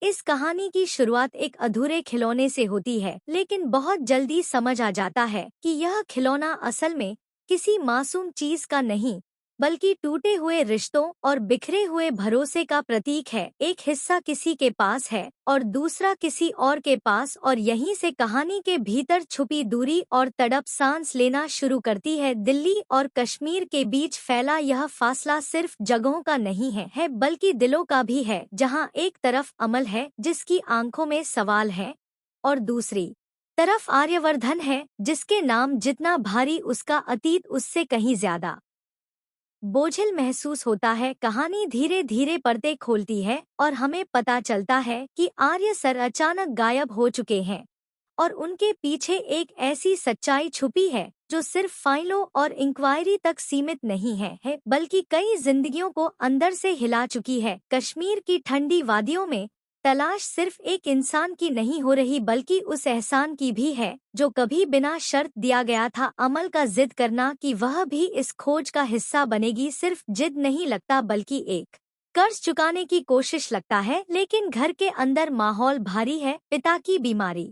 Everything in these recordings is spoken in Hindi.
इस कहानी की शुरुआत एक अधूरे खिलौने से होती है, लेकिन बहुत जल्दी समझ आ जाता है कि यह खिलौना असल में किसी मासूम चीज का नहीं, बल्कि टूटे हुए रिश्तों और बिखरे हुए भरोसे का प्रतीक है। एक हिस्सा किसी के पास है और दूसरा किसी और के पास, और यहीं से कहानी के भीतर छुपी दूरी और तड़प सांस लेना शुरू करती है। दिल्ली और कश्मीर के बीच फैला यह फासला सिर्फ जगहों का नहीं है बल्कि दिलों का भी है, जहां एक तरफ अमल है जिसकी आंखों में सवाल है, और दूसरी तरफ आर्यवर्धन है जिसके नाम जितना भारी उसका अतीत उससे कहीं ज्यादा बोझिल महसूस होता है। कहानी धीरे धीरे पर्दे खोलती है और हमें पता चलता है कि आर्य सर अचानक गायब हो चुके हैं, और उनके पीछे एक ऐसी सच्चाई छुपी है जो सिर्फ फाइलों और इंक्वायरी तक सीमित नहीं है बल्कि कई जिंदगियों को अंदर से हिला चुकी है। कश्मीर की ठंडी वादियों में तलाश सिर्फ एक इंसान की नहीं हो रही, बल्कि उस एहसान की भी है जो कभी बिना शर्त दिया गया था। अमल का जिद करना कि वह भी इस खोज का हिस्सा बनेगी सिर्फ जिद नहीं लगता, बल्कि एक कर्ज चुकाने की कोशिश लगता है। लेकिन घर के अंदर माहौल भारी है। पिता की बीमारी,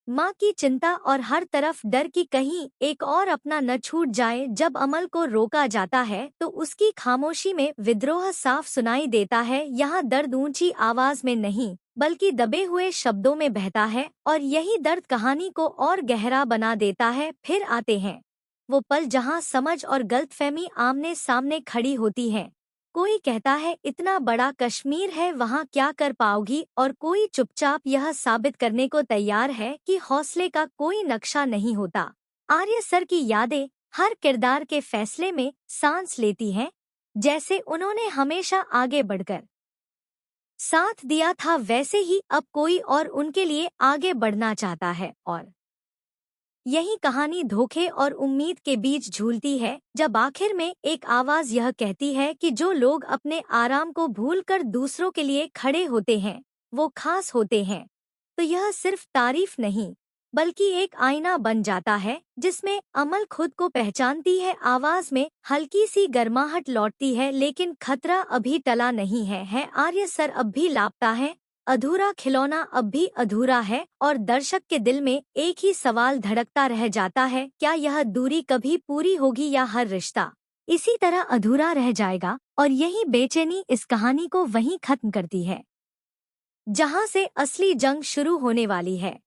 माँ की चिंता और हर तरफ डर कि कहीं एक और अपना न छूट जाए। जब अमल को रोका जाता है तो उसकी खामोशी में विद्रोह साफ सुनाई देता है। यहाँ दर्द ऊंची आवाज में नहीं, बल्कि दबे हुए शब्दों में बहता है, और यही दर्द कहानी को और गहरा बना देता है। फिर आते हैं वो पल जहाँ समझ और गलतफहमी आमने सामने खड़ी होती हैं। कोई कहता है इतना बड़ा कश्मीर है, वहाँ क्या कर पाओगी, और कोई चुपचाप यह साबित करने को तैयार है कि हौसले का कोई नक्शा नहीं होता। आर्य सर की यादें हर किरदार के फैसले में सांस लेती हैं, जैसे उन्होंने हमेशा आगे बढ़कर साथ दिया था, वैसे ही अब कोई और उनके लिए आगे बढ़ना चाहता है। और यही कहानी धोखे और उम्मीद के बीच झूलती है, जब आखिर में एक आवाज यह कहती है कि जो लोग अपने आराम को भूलकर दूसरों के लिए खड़े होते हैं वो खास होते हैं। तो यह सिर्फ तारीफ नहीं, बल्कि एक आईना बन जाता है जिसमें अमल खुद को पहचानती है। आवाज में हल्की सी गर्माहट लौटती है, लेकिन खतरा अभी टला नहीं है। आर्य सर अब भी लापता है, अधूरा खिलौना अब भी अधूरा है, और दर्शक के दिल में एक ही सवाल धड़कता रह जाता है, क्या यह दूरी कभी पूरी होगी या हर रिश्ता इसी तरह अधूरा रह जाएगा। और यही बेचैनी इस कहानी को वहीं खत्म करती है जहां से असली जंग शुरू होने वाली है।